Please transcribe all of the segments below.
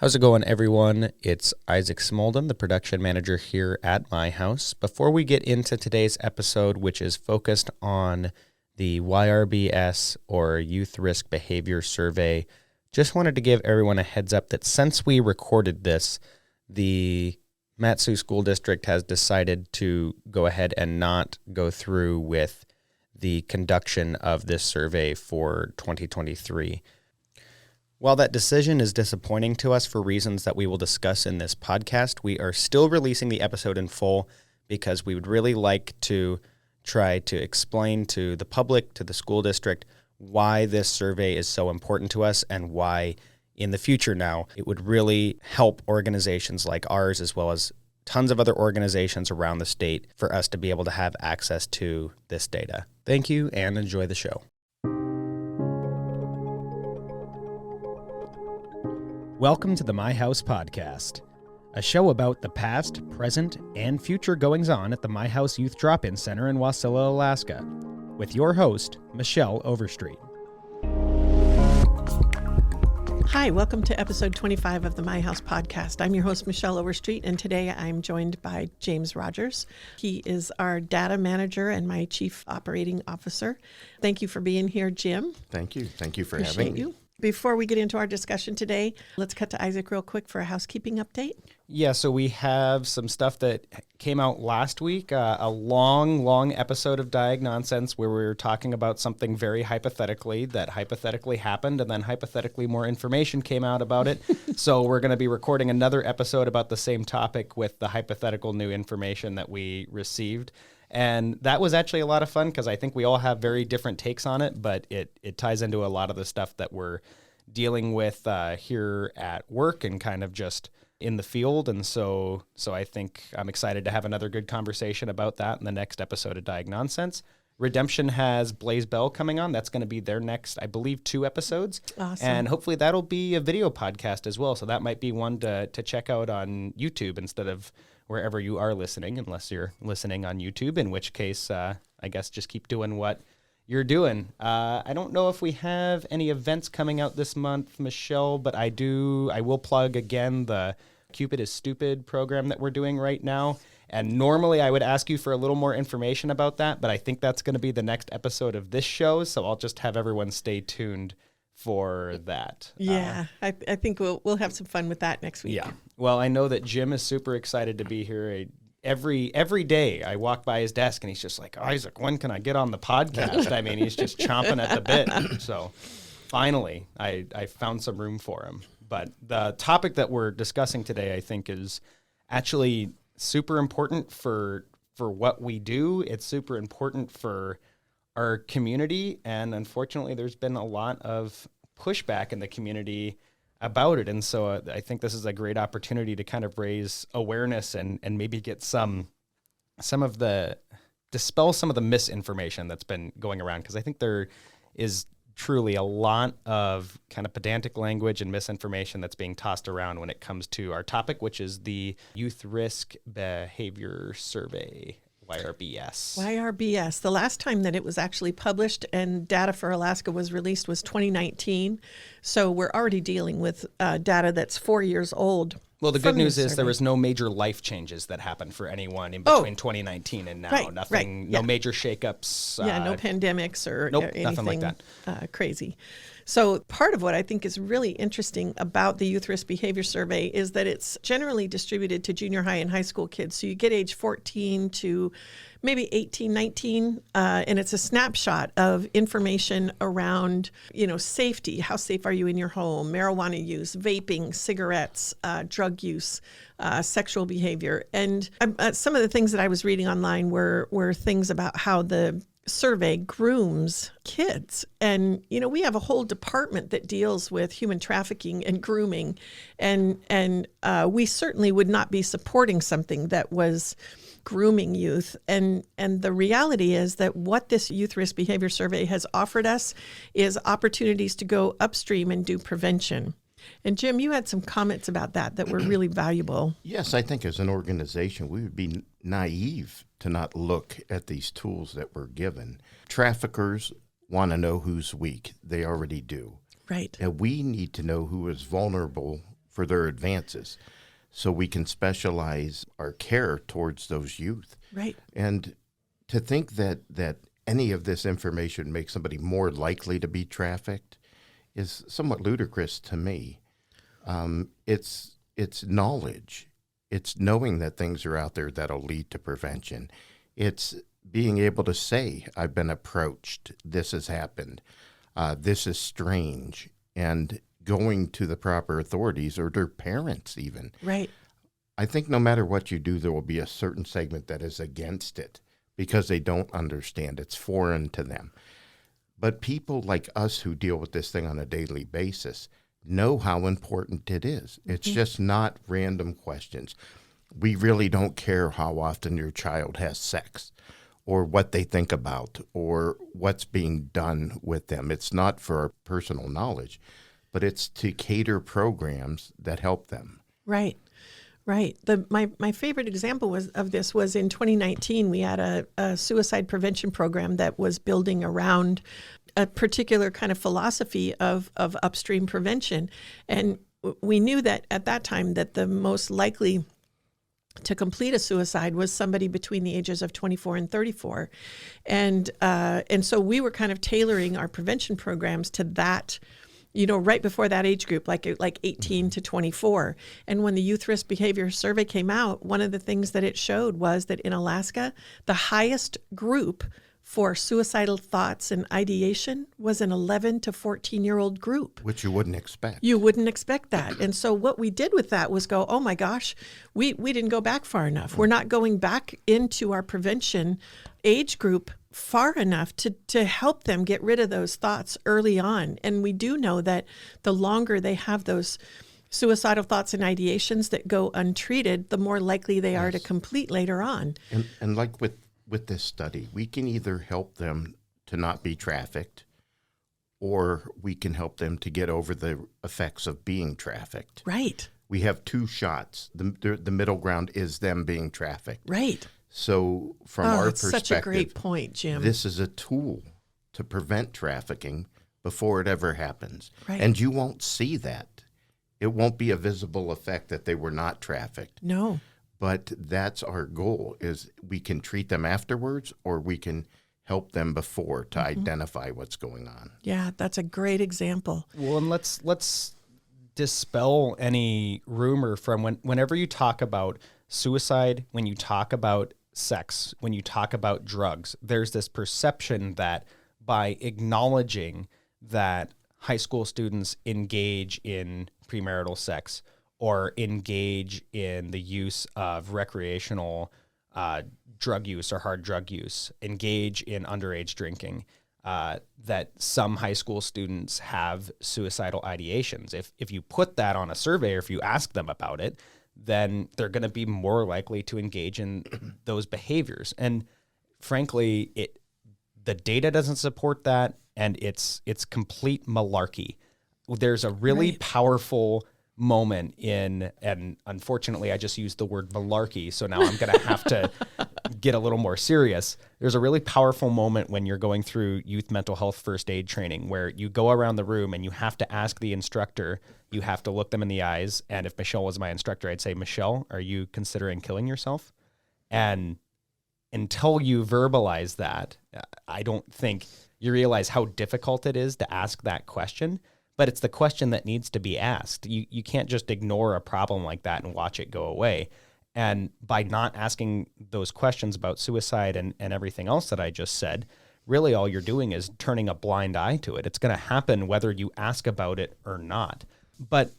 How's it going, everyone? It's Isaac Smolden, the production manager here at My House. Before we get into today's episode, which is focused on the YRBS, or Youth Risk Behavior Survey, just wanted to give everyone a heads up that since we recorded this, the Matsu School District has decided to go ahead and not go through with the conduction of this survey for 2023. While that decision is disappointing to us for reasons that we will discuss in this podcast, we are still releasing the episode in full because we would really like to try to explain to the public, to the school district, why this survey is so important to us and why in the future now it would really help organizations like ours, as well as tons of other organizations around the state, for us to be able to have access to this data. Thank you and enjoy the show. Welcome to the My House Podcast, a show about the past, present, and future goings-on at the My House Youth Drop-In Center in Wasilla, Alaska, with your host, Michelle Overstreet. Hi, welcome to episode 25 of the My House Podcast. I'm your host, Michelle Overstreet, and today I'm joined by James Rogers. He is our data manager and my chief operating officer. Thank you for being here, Jim. Thank you. Thank you for Appreciate having me. you. Before we get into our discussion today, let's cut to Isaac real quick for a housekeeping update. Yeah, so we have some stuff that came out last week, a long episode of Diag Nonsense where we were talking about something very hypothetically that hypothetically happened, and then hypothetically more information came out about it. So we're going to be recording another episode about the same topic with the hypothetical new information that we received. And that was actually a lot of fun because I think we all have very different takes on it, but it ties into a lot of the stuff that we're dealing with here at work and kind of just in the field. And so I think I'm excited to have another good conversation about that in the next episode of Diag Nonsense. Redemption has Blaze Bell coming on. That's going to be their next, I believe, 2 episodes. Awesome. And hopefully that'll be a video podcast as well. So that might be one to check out on YouTube instead of wherever you are listening, unless you're listening on YouTube, in which case, I guess just keep doing what you're doing. I don't know if we have any events coming out this month, Michelle, but I will plug again the Cupid is Stupid program that we're doing right now. And normally I would ask you for a little more information about that, but I think that's going to be the next episode of this show, so I'll just have everyone stay tuned for that. Yeah, I think we'll have some fun with that next week. Yeah. Well, I know that Jim is super excited to be here. Every day I walk by his desk and he's just like, Isaac, when can I get on the podcast? I mean, he's just chomping at the bit. So finally, I found some room for him. But the topic that we're discussing today, I think, is actually super important for what we do. It's super important for our community, and unfortunately there's been a lot of pushback in the community about it, and so I think this is a great opportunity to kind of raise awareness and maybe get dispel some of the misinformation that's been going around, because I think there is truly a lot of kind of pedantic language and misinformation that's being tossed around when it comes to our topic, which is the Youth Risk Behavior Survey, YRBS. YRBS. The last time that it was actually published and data for Alaska was released was 2019. So we're already dealing with data that's 4 years old. Well, the good news is there was no major life changes that happened for anyone in between 2019 and now. No major shakeups. No pandemics or anything nothing like that. Crazy. So part of what I think is really interesting about the Youth Risk Behavior Survey is that it's generally distributed to junior high and high school kids. So you get age 14 to maybe 18, 19, and it's a snapshot of information around, safety. How safe are you in your home? Marijuana use, vaping, cigarettes, drug use, sexual behavior. And some of the things that I was reading online were things about how the survey grooms kids. And, we have a whole department that deals with human trafficking and grooming. And we certainly would not be supporting something that was grooming youth. And the reality is that what this Youth Risk Behavior Survey has offered us is opportunities to go upstream and do prevention. And Jim, you had some comments about that were really valuable. Yes, I think as an organization, we would be naive to not look at these tools that we're given. Traffickers want to know who's weak. They already do. Right. And we need to know who is vulnerable for their advances, so we can specialize our care towards those youth. Right. And to think that any of this information makes somebody more likely to be trafficked is somewhat ludicrous to me. It's knowledge. It's knowing that things are out there that'll lead to prevention. It's being able to say, I've been approached, this has happened, this is strange, and going to the proper authorities or their parents even. Right. I think no matter what you do, there will be a certain segment that is against it because they don't understand. It's foreign to them. But people like us who deal with this thing on a daily basis know how important it is. It's just not random questions. We really don't care how often your child has sex or what they think about or what's being done with them. It's not for our personal knowledge, but it's to cater programs that help them. Right. Right. My favorite example of this was in 2019. We had a suicide prevention program that was building around a particular kind of philosophy of upstream prevention. And we knew that at that time that the most likely to complete a suicide was somebody between the ages of 24 and 34. And so we were kind of tailoring our prevention programs to that, right before that age group, like 18 to 24. And when the Youth Risk Behavior Survey came out, one of the things that it showed was that in Alaska, the highest group for suicidal thoughts and ideation was an 11 to 14-year-old group. Which you wouldn't expect. You wouldn't expect that. And so what we did with that was go, oh my gosh, we didn't go back far enough. We're not going back into our prevention age group far enough to help them get rid of those thoughts early on. And we do know that the longer they have those suicidal thoughts and ideations that go untreated, the more likely they are to complete later on. And like with this study, we can either help them to not be trafficked, or we can help them to get over the effects of being trafficked. Right. We have two shots. The middle ground is them being trafficked. Right. So from our that's perspective, such a great point, Jim. This is a tool to prevent trafficking before it ever happens. Right. And you won't see that. It won't be a visible effect that they were not trafficked. No. But that's our goal, is we can treat them afterwards, or we can help them before to identify what's going on. Yeah, that's a great example. Well, and let's dispel any rumor from whenever you talk about suicide, when you talk about sex, when you talk about drugs, there's this perception that by acknowledging that high school students engage in premarital sex or engage in the use of recreational drug use or hard drug use, engage in underage drinking, that some high school students have suicidal ideations. If you put that on a survey or if you ask them about it, then they're going to be more likely to engage in those behaviors. And frankly, the data doesn't support that, and it's complete malarkey. There's a really powerful moment and unfortunately I just used the word malarkey, so now I'm going to have to get a little more serious. There's a really powerful moment when you're going through youth mental health first aid training where you go around the room and you have to ask the instructor, you have to look them in the eyes, and if Michelle was my instructor, I'd say, Michelle, are you considering killing yourself? And until you verbalize that, I don't think you realize how difficult it is to ask that question. But it's the question that needs to be asked. You can't just ignore a problem like that and watch it go away. And by not asking those questions about suicide and everything else that I just said, really all you're doing is turning a blind eye to it. It's going to happen whether you ask about it or not. But,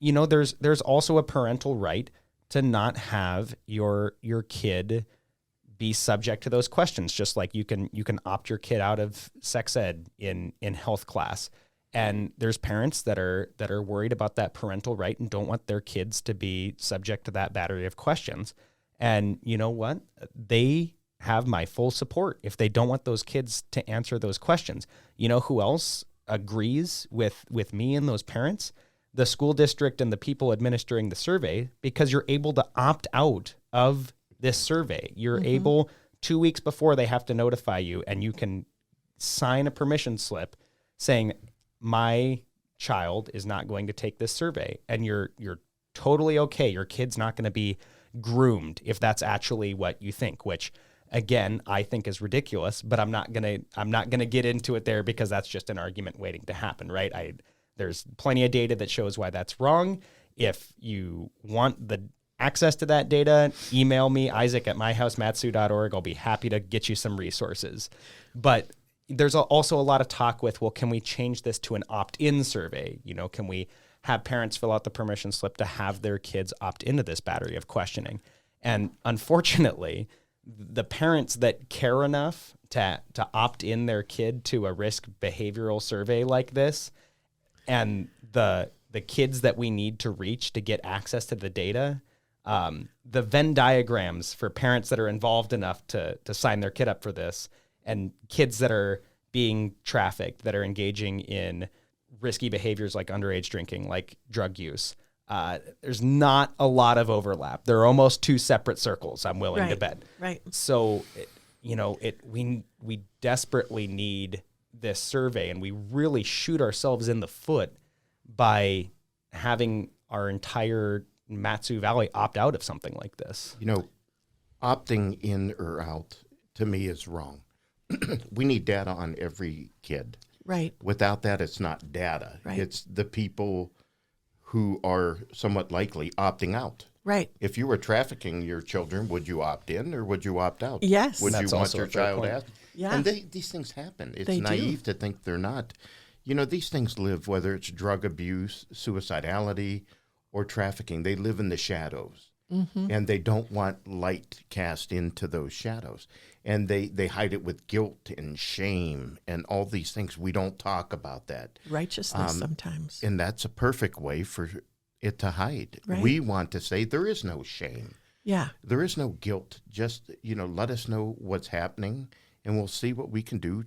there's also a parental right to not have your kid be subject to those questions, just like you can opt your kid out of sex ed in health class. And there's parents that are worried about that parental right and don't want their kids to be subject to that battery of questions. And you know what? They have my full support if they don't want those kids to answer those questions. You know who else agrees with me and those parents? The school district and the people administering the survey, because you're able to opt out of this survey. You're able 2 weeks before they have to notify you, and you can sign a permission slip saying, my child is not going to take this survey, and you're totally okay. Your kid's not going to be groomed if that's actually what you think, which again, I think is ridiculous, but I'm not going to get into it there because that's just an argument waiting to happen, right? There's plenty of data that shows why that's wrong. If you want the access to that data, email me, isaac@myhousematsu.org. I'll be happy to get you some resources. But there's also a lot of talk with, well, can we change this to an opt-in survey? Can we have parents fill out the permission slip to have their kids opt into this battery of questioning? And unfortunately, the parents that care enough to opt in their kid to a risk behavioral survey like this, and the kids that we need to reach to get access to the data, the Venn diagrams for parents that are involved enough to sign their kid up for this, and kids that are being trafficked, that are engaging in risky behaviors like underage drinking, like drug use, there's not a lot of overlap. They're almost two separate circles, I'm willing to bet. Right. So, we desperately need this survey, and we really shoot ourselves in the foot by having our entire Matsu Valley opt out of something like this. Opting in or out to me is wrong. We need data on every kid. Right. Without that, it's not data. Right. It's the people who are somewhat likely opting out. Right. If you were trafficking your children, would you opt in or would you opt out? Yes. Would That's you want also your a fair child point. asked? Yeah. And these things happen. It's They do. naive to think they're not. These things live, whether it's drug abuse, suicidality, or trafficking, they live in the shadows. Mm-hmm. And they don't want light cast into those shadows. And they hide it with guilt and shame and all these things. We don't talk about that. Righteousness sometimes. And that's a perfect way for it to hide. Right. We want to say there is no shame. Yeah. There is no guilt. Just, let us know what's happening and we'll see what we can do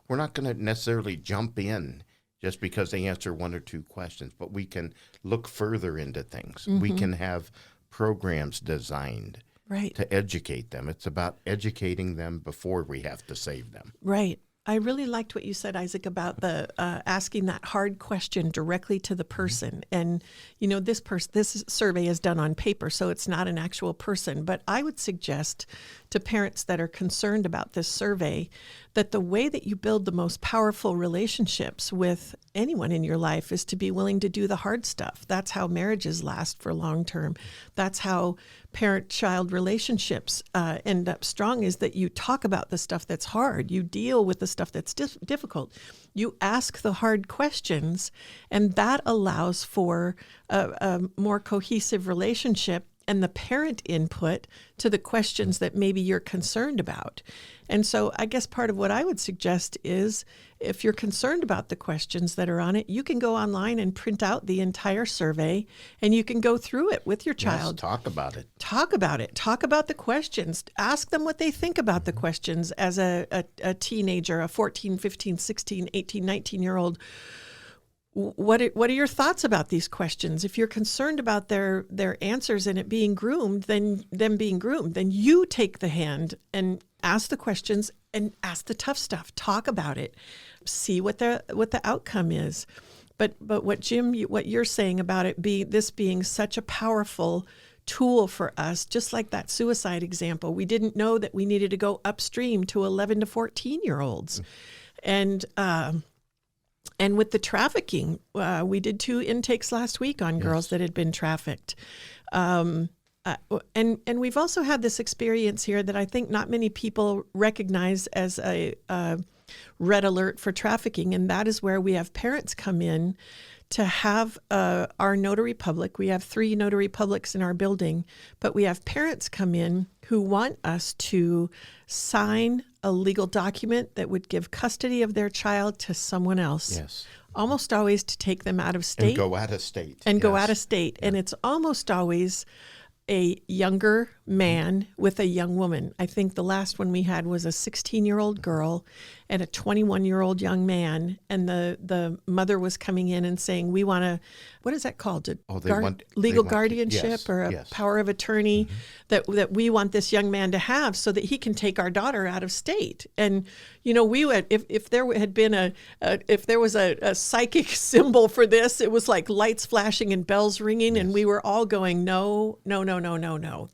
we're not going to necessarily jump in just because they answer one or two questions, but we can look further into things. Mm-hmm. We can have programs designed to educate them. It's about educating them before we have to save them. Right. I really liked what you said, Isaac, about the asking that hard question directly to the person. And, this survey is done on paper, so it's not an actual person. But I would suggest to parents that are concerned about this survey that the way that you build the most powerful relationships with anyone in your life is to be willing to do the hard stuff. That's how marriages last for long term. That's how parent-child relationships end up strong, is that you talk about the stuff that's hard. You deal with the stuff that's difficult. You ask the hard questions, and that allows for a more cohesive relationship and the parent input to the questions that maybe you're concerned about. And so I guess part of what I would suggest is, if you're concerned about the questions that are on it, you can go online and print out the entire survey and you can go through it with your child. Yes, talk about it. Talk about it. Talk about the questions. Ask them what they think about the questions as a teenager, a 14, 15, 16, 18, 19-year-old. What are your thoughts about these questions? If you're concerned about their answers and it being groomed, then them being groomed, then you take the hand and ask the questions and ask the tough stuff. Talk about it. See what the outcome is. But what Jim, what you're saying about it being such a powerful tool for us, just like that suicide example, we didn't know that we needed to go upstream to 11 to 14-year-olds, and with the trafficking, we did 2 intakes last week on girls that had been trafficked. And we've also had this experience here that I think not many people recognize as a red alert for trafficking, and that is where we have parents come in to have our notary public. We have 3 notary publics in our building, but we have parents come in who want us to sign a legal document that would give custody of their child to someone else. Yes. Almost always to take them out of state. And go out of state. And go out of state. Yeah. And it's almost always a younger man with a young woman. I think the last one we had was a 16-year-old girl and a 21-year-old young man. And the mother was coming in and saying, we want to, what is that called? Legal guardianship yes, or a yes. power of attorney that we want this young man to have so that he can take our daughter out of state. And, we would, if there had been if there was a psychic symbol for this, it was like lights flashing and bells ringing. And we were all going, no.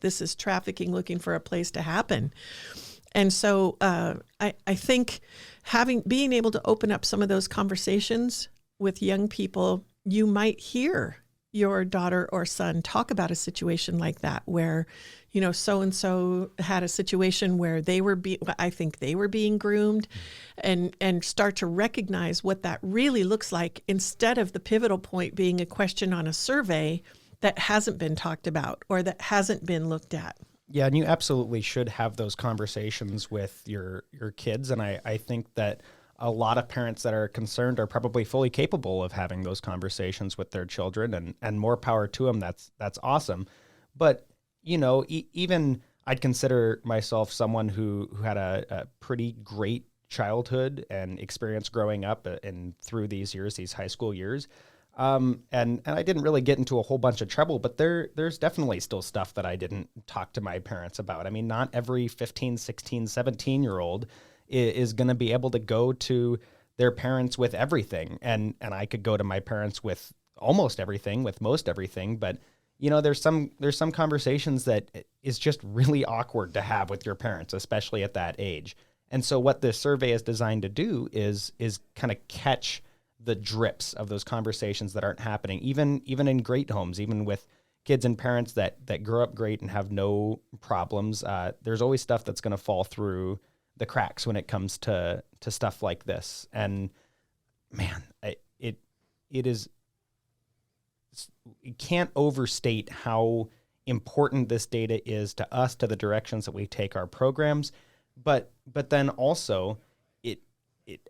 This is trafficking looking for a place to happen. And so I think being able to open up some of those conversations with young people, you might hear your daughter or son talk about a situation like that where, so-and-so had a situation where I think they were being groomed, and start to recognize what that really looks like instead of the pivotal point being a question on a survey that hasn't been talked about or that hasn't been looked at. Yeah, and you absolutely should have those conversations with your kids. And I think that a lot of parents that are concerned are probably fully capable of having those conversations with their children, and more power to them. That's awesome. But, even I'd consider myself someone who had a pretty great childhood and experience growing up and through these high school years. And I didn't really get into a whole bunch of trouble, but there's definitely still stuff that I didn't talk to my parents about. I mean, not every 15, 16, 17-year-old is going to be able to go to their parents with everything. And I could go to my parents with almost everything, with most everything. But, there's some conversations that is just really awkward to have with your parents, especially at that age. And so what this survey is designed to do is kind of catch the drips of those conversations that aren't happening, even in great homes, even with kids and parents that grow up great and have no problems. There's always stuff that's going to fall through the cracks when it comes to stuff like this. And man, you can't overstate how important this data is to us, to the directions that we take our programs. But then also it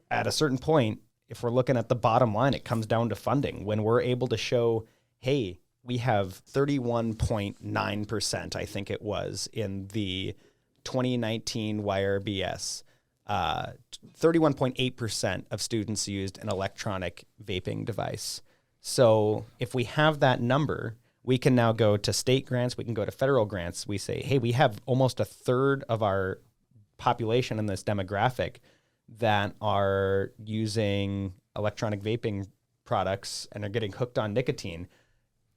at a certain point, if we're looking at the bottom line, it comes down to funding. When we're able to show, hey, we have 31.9%, I think it was, in the 2019 YRBS, 31.8% of students used an electronic vaping device. So if we have that number, we can now go to state grants, we can go to federal grants. We say, hey, we have almost a third of our population in this demographic that are using electronic vaping products and are getting hooked on nicotine.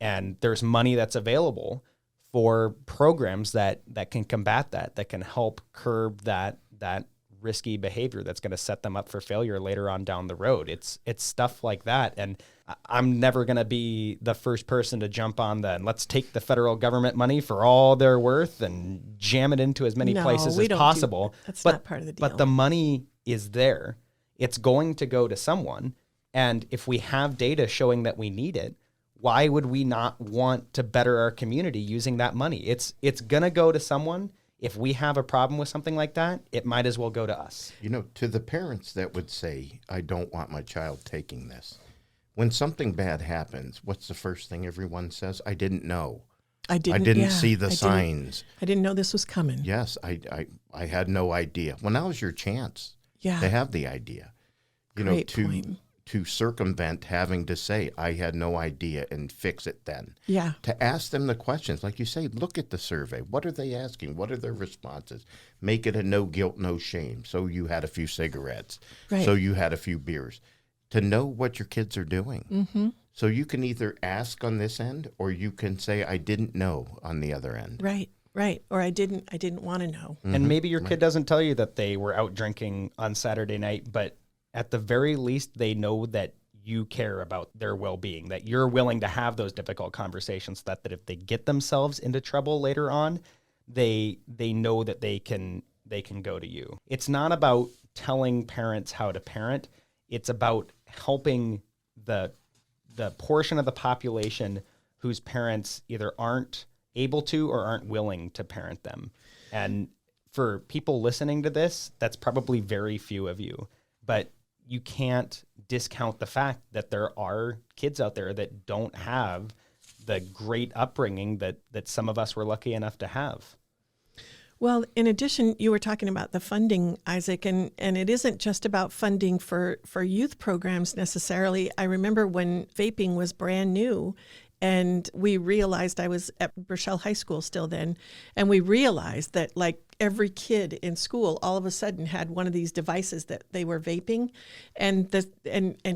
And there's money that's available for programs that can combat that can help curb that risky behavior that's going to set them up for failure later on down the road. It's stuff like that. And I'm never going to be the first person to jump on and let's take the federal government money for all they're worth and jam it into as many places as possible. That's not part of the deal. But the money is there. It's going to go to someone. And if we have data showing that we need it, why would we not want to better our community using that money? It's going to go to someone. If we have a problem with something like that, it might as well go to us. To the parents that would say, I don't want my child taking this, when something bad happens, what's the first thing everyone says? I didn't know. I didn't see the signs. I didn't know this was coming. Yes, I had no idea. Well, now's your chance to have the idea. Great point. To circumvent having to say, I had no idea, and fix it then. Yeah. To ask them the questions. Like you say, look at the survey. What are they asking? What are their responses? Make it a no guilt, no shame. So you had a few cigarettes. Right. So you had a few beers. To know what your kids are doing. Mm-hmm. So you can either ask on this end, or you can say, I didn't know on the other end. Right. Or I didn't want to know. Mm-hmm. And maybe your kid doesn't tell you that they were out drinking on Saturday night, but at the very least, they know that you care about their well-being, that you're willing to have those difficult conversations, that if they get themselves into trouble later on, they know that they can go to you. It's not about telling parents how to parent. It's about helping the portion of the population whose parents either aren't able to or aren't willing to parent them. And for people listening to this, that's probably very few of you. But you can't discount the fact that there are kids out there that don't have the great upbringing that some of us were lucky enough to have. Well, in addition, you were talking about the funding, Isaac, and it isn't just about funding for youth programs necessarily. I remember when vaping was brand new, and we realized, I was at Burchell High School still then, and we realized that like every kid in school all of a sudden had one of these devices that they were vaping, and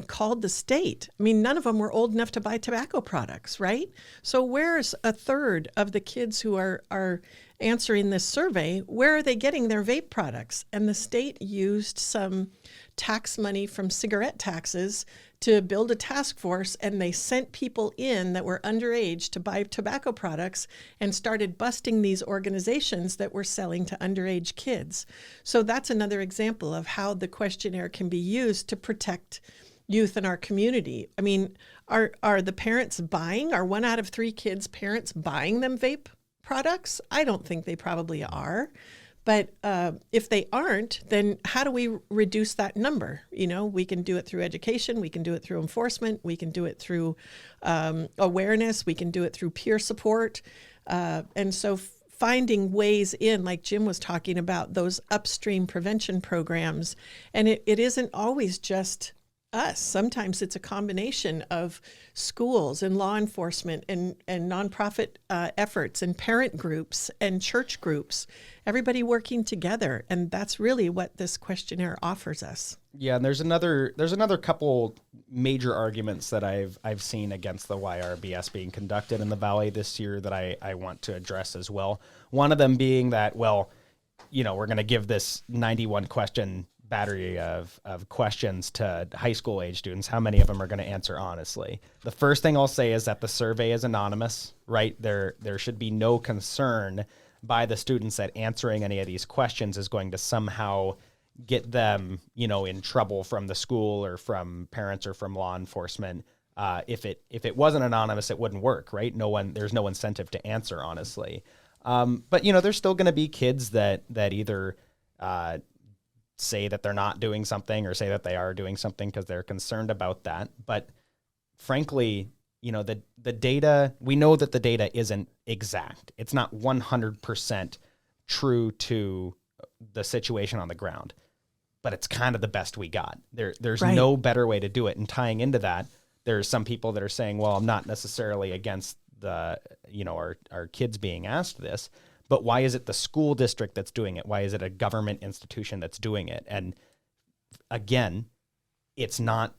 called the state. I mean, none of them were old enough to buy tobacco products, right? So where's a third of the kids who are answering this survey, where are they getting their vape products? And the state used some tax money from cigarette taxes to build a task force, and they sent people in that were underage to buy tobacco products and started busting these organizations that were selling to underage kids. So that's another example of how the questionnaire can be used to protect youth in our community. I mean, are the parents buying, are 1 out of 3 kids' parents buying them vape products? I don't think they probably are. But if they aren't, then how do we reduce that number? You know, we can do it through education. We can do it through enforcement. We can do it through awareness. We can do it through peer support. And so finding ways in, like Jim was talking about, those upstream prevention programs. And it isn't always just us. Sometimes it's a combination of schools and law enforcement and nonprofit efforts and parent groups and church groups, everybody working together. And that's really what this questionnaire offers us. Yeah, and there's another couple major arguments that I've seen against the YRBS being conducted in the Valley this year that I want to address as well. One of them being that, well, you know, we're going to give this 91 question battery of questions to high school age students. How many of them are going to answer honestly? The first thing I'll say is that the survey is anonymous, right? There should be no concern by the students that answering any of these questions is going to somehow get them, you know, in trouble from the school or from parents or from law enforcement. If it wasn't anonymous, it wouldn't work, right? There's no incentive to answer honestly. But you know, there's still going to be kids that either say that they're not doing something or say that they are doing something because they're concerned about that. But frankly, you know, the data, we know that the data isn't exact. It's not 100% true to the situation on the ground, but it's kind of the best we got. There's right. No better way to do it. And tying into that, there's some people that are saying, well, I'm not necessarily against the, you know, our kids being asked this, but why is it the school district that's doing it? Why is it a government institution that's doing it? And again, it's not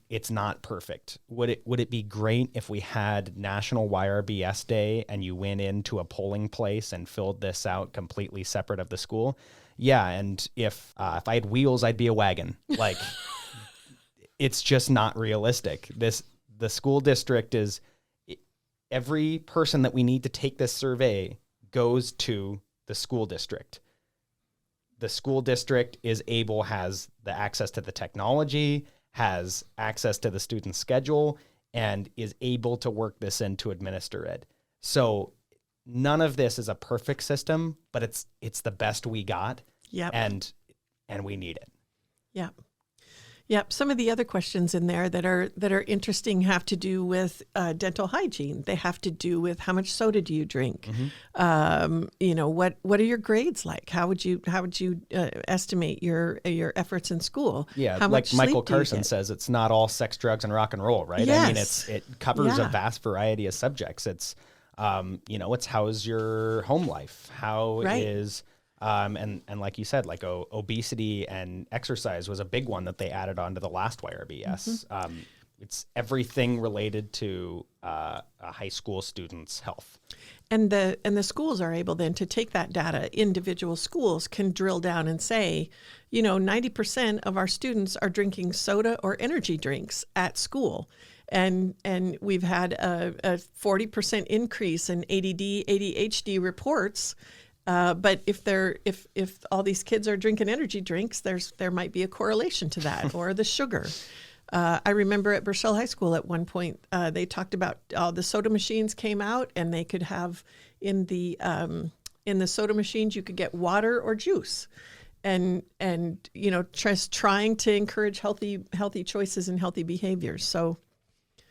perfect. Would it be great if we had National YRBS Day and you went into a polling place and filled this out completely separate of the school? Yeah, and if I had wheels, I'd be a wagon. Like, it's just not realistic. The school district is, every person that we need to take this survey goes to the school district. The school district has the access to the technology, has access to the student schedule, and is able to work this in to administer it. So none of this is a perfect system, but it's the best we got. Yep. And we need it. Yep. Yep. Some of the other questions in there that are interesting have to do with dental hygiene. They have to do with how much soda do you drink? Mm-hmm. You know, what are your grades like? How would you estimate your efforts in school? Yeah, how like much Michael sleep do you Carson get? says, it's not all sex, drugs, and rock and roll, right? Yes. I mean, it covers Yeah. a vast variety of subjects. It's you know, it's how's your home life? How Right. is and like you said, like obesity and exercise was a big one that they added on to the last YRBS. Mm-hmm. It's everything related to a high school student's health. And the schools are able then to take that data. Individual schools can drill down and say, you know, 90% of our students are drinking soda or energy drinks at school. And we've had a 40% increase in ADD, ADHD reports. But if all these kids are drinking energy drinks, there might be a correlation to that, or the sugar. I remember at Burchell High School at one point, they talked about the soda machines came out, and they could have in the soda machines you could get water or juice, and you know, just trying to encourage healthy choices and healthy behaviors. So,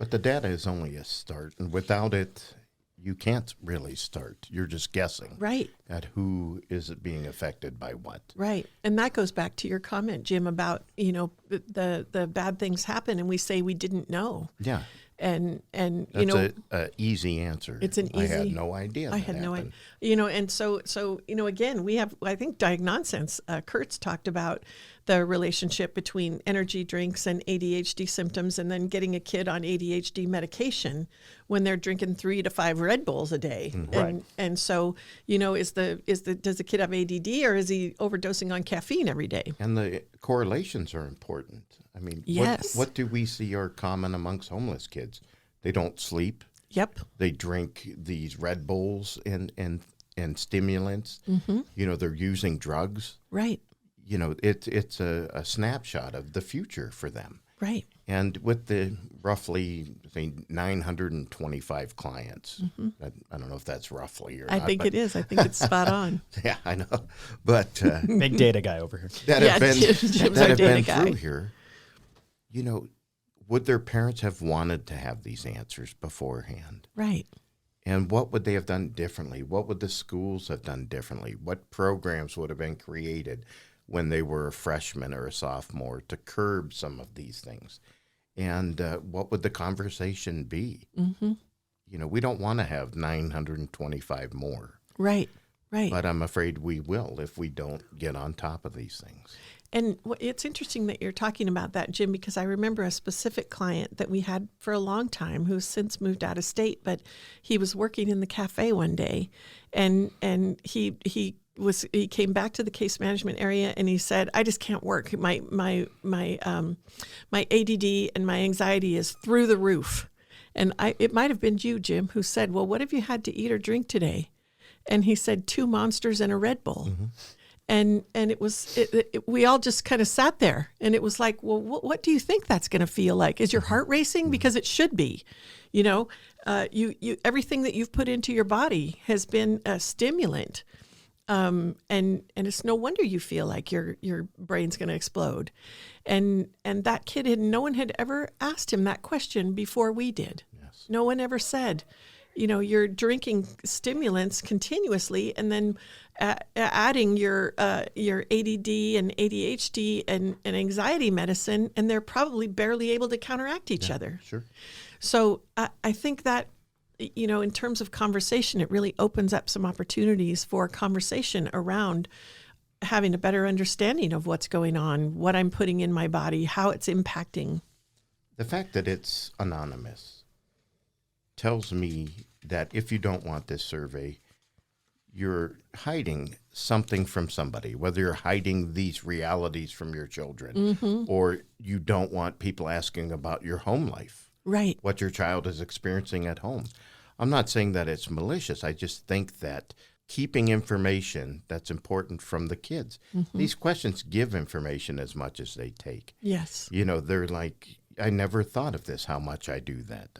but the data is only a start, and without it, you can't really start. You're just guessing Right. at who is being affected by what. Right. And that goes back to your comment, Jim, about, the bad things happen and we say we didn't know. Yeah. And That's a easy answer. It's an I had easy- no idea. I that had no idea. happened. And so again, we have, I think Diagnonsense, Kurt's talked about the relationship between energy drinks and ADHD symptoms, and then getting a kid on ADHD medication when they're drinking 3 to 5 Red Bulls a day. Right. And so, does the kid have ADD, or is he overdosing on caffeine every day? And the correlations are important. I mean, Yes. what do we see are common amongst homeless kids? They don't sleep. Yep. They drink these Red Bulls and stimulants. Mm-hmm. They're using drugs. Right. It's a snapshot of the future for them. Right. And with the roughly, say, 925 clients, I don't know if that's roughly or I not. think it is. I think it's spot on. Yeah, I know. But Big data guy over here. that Yeah, have been, Jim's that our have been data guy. through here, would their parents have wanted to have these answers beforehand? Right. And what would they have done differently? What would the schools have done differently? What programs would have been created when they were a freshman or a sophomore to curb some of these things? And what would the conversation be? Mm-hmm. We don't want to have 925 more. Right. Right. But I'm afraid we will if we don't get on top of these things. And it's interesting that you're talking about that, Jim, because I remember a specific client that we had for a long time who's since moved out of state, but he was working in the cafe one day, and he came back to the case management area and he said, "I just can't work. My ADD and my anxiety is through the roof." And it might have been you, Jim, who said, "Well, what have you had to eat or drink today?" And he said, 2 Monsters and a Red Bull. Mm-hmm. And we all just kind of sat there, and it was like, well, what do you think that's going to feel like? Is your heart racing? Because it should be, you everything that you've put into your body has been a stimulant, and it's no wonder you feel like your brain's going to explode, and that kid no one had ever asked him that question before we did. Yes. No one ever said, you're drinking stimulants continuously, and then adding your ADD and ADHD and anxiety medicine, and they're probably barely able to counteract each other. Sure. So I think that, in terms of conversation, it really opens up some opportunities for conversation around having a better understanding of what's going on, what I'm putting in my body, how it's impacting. The fact that it's anonymous tells me that if you don't want this survey, you're hiding something from somebody, whether you're hiding these realities from your children or you don't want people asking about your home life, Right. what your child is experiencing at home. I'm not saying that it's malicious. I just think that keeping information that's important from the kids. These questions give information as much as they take. Yes. They're like, I never thought of this, how much I do that.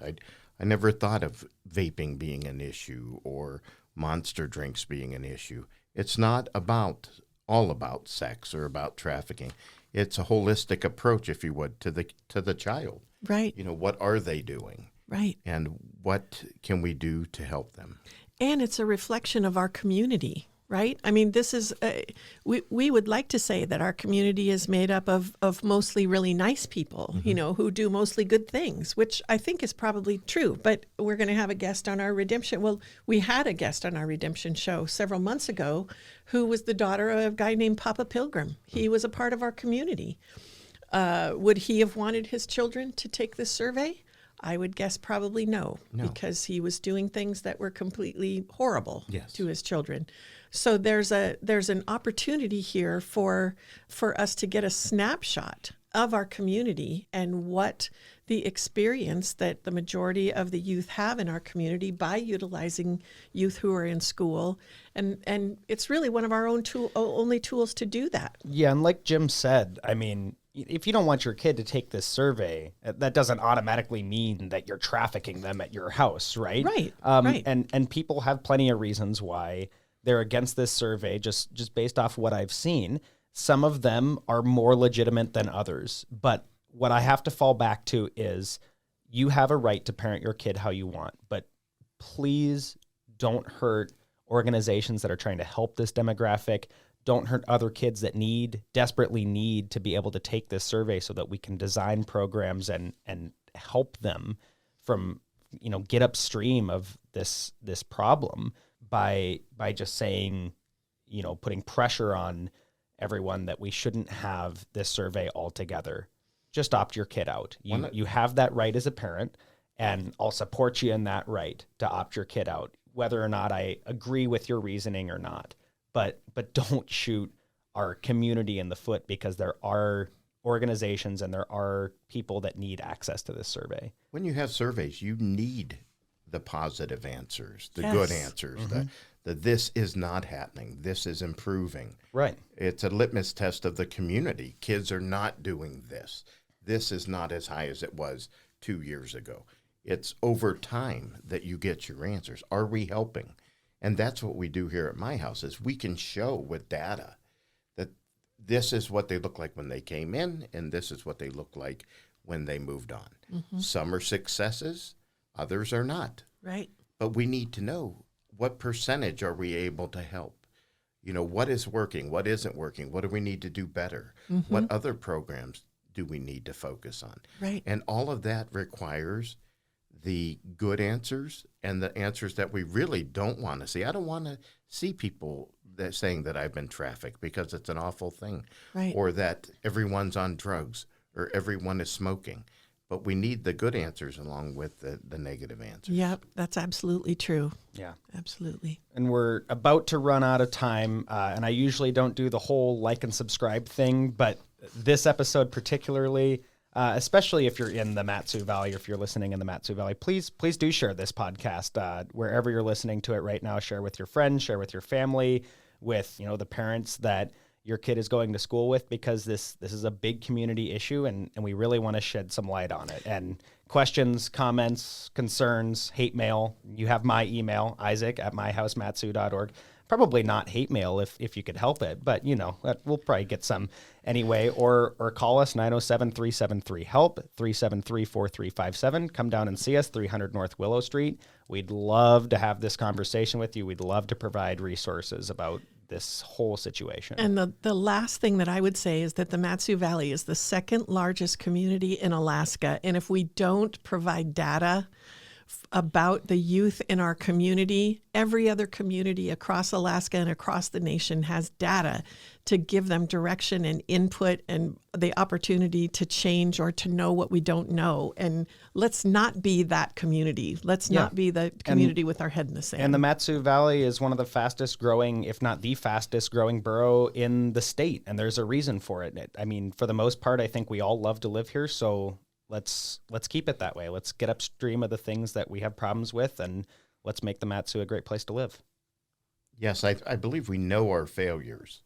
I never thought of vaping being an issue or monster drinks being an issue. It's not all about sex or about trafficking. It's a holistic approach, if you would, to the child. Right. What are they doing? Right. And what can we do to help them? And it's a reflection of our community, right? I mean, this is, we would like to say that our community is made up of mostly really nice people, who do mostly good things, which I think is probably true. But we're going to have a guest on our redemption. Well, we had a guest on our redemption show several months ago who was the daughter of a guy named Papa Pilgrim. He was a part of our community. Would he have wanted his children to take this survey? I would guess probably no, because he was doing things that were completely horrible to his children. So there's an opportunity here for us to get a snapshot of our community and what the experience that the majority of the youth have in our community by utilizing youth who are in school. And it's really one of our only tools to do that. Yeah, and like Jim said, I mean, if you don't want your kid to take this survey, that doesn't automatically mean that you're trafficking them at your house, right? Right, right. And people have plenty of reasons why they're against this survey, just based off what I've seen. Some of them are more legitimate than others. But what I have to fall back to is you have a right to parent your kid how you want, but please don't hurt organizations that are trying to help this demographic. Don't hurt other kids that desperately need to be able to take this survey so that we can design programs and help them from, get upstream of this problem by just saying, putting pressure on everyone that we shouldn't have this survey altogether. Just opt your kid out. You have that right as a parent, and I'll support you in that right to opt your kid out, whether or not I agree with your reasoning or not. But don't shoot our community in the foot, because there are organizations and there are people that need access to this survey. When you have surveys, you need the positive answers, the Yes. good answers, that this is not happening, this is improving. Right. It's a litmus test of the community. Kids are not doing this. This is not as high as it was 2 years ago. It's over time that you get your answers. Are we helping? And that's what we do here at my house, is we can show with data that this is what they look like when they came in, and this is what they look like when they moved on. Mm-hmm. Some are successes, others are not. Right. But we need to know, what percentage are we able to help? What is working? What isn't working? What do we need to do better? Mm-hmm. What other programs do we need to focus on? Right. And all of that requires the good answers and the answers that we really don't want to see. I don't want to see people that saying that I've been trafficked, because it's an awful thing. Right. Or that everyone's on drugs or everyone is smoking. But we need the good answers along with the negative answers. Yep, that's absolutely true. Yeah. Absolutely. And we're about to run out of time, and I usually don't do the whole like and subscribe thing, but this episode particularly, especially if you're in the Mat-Su Valley, or if you're listening in the Mat-Su Valley, please do share this podcast wherever you're listening to it right now. Share with your friends, share with your family, with the parents that your kid is going to school with, because this is a big community issue, and we really want to shed some light on it. And questions, comments, concerns, hate mail, you have my email, isaac@myhousematsu.org. Probably not hate mail if you could help it, but we'll probably get some anyway, or call us 907-373-HELP, 373-4357. Come down and see us, 300 North Willow Street. We'd love to have this conversation with you. We'd love to provide resources about this whole situation. And the last thing that I would say is that the Mat-Su Valley is the second largest community in Alaska. And if we don't provide data about the youth in our community, every other community across Alaska and across the nation has data to give them direction and input and the opportunity to change or to know what we don't know. And let's not be that community. Let's not be the community with our head in the sand. And the Mat-Su Valley is one of the fastest growing, if not the fastest growing borough in the state. And there's a reason for it. I mean, for the most part, I think we all love to live here. So let's keep it that way. Let's get upstream of the things that we have problems with, and let's make the Mat-Su a great place to live. Yes, I believe we know our failures.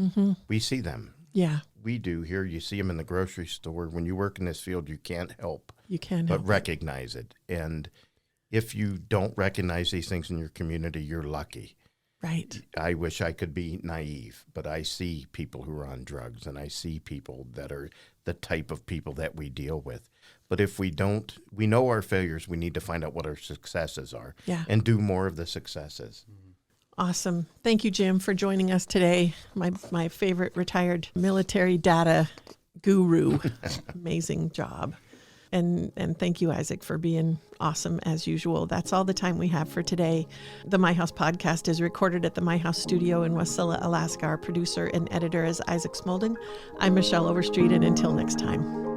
Mm-hmm. We see them. Yeah, We do here. You see them in the grocery store. When you work in this field, you can't help you can. but recognize it. And if you don't recognize these things in your community, you're lucky. Right. I wish I could be naive, but I see people who are on drugs, and I see people that are the type of people that we deal with. But if we don't, we know our failures. We need to find out what our successes are, and do more of the successes. Awesome. Thank you, Jim, for joining us today. My favorite retired military data guru. Amazing job. And thank you, Isaac, for being awesome as usual. That's all the time we have for today. The My House podcast is recorded at the My House studio in Wasilla, Alaska. Our producer and editor is Isaac Smolden. I'm Michelle Overstreet, and until next time.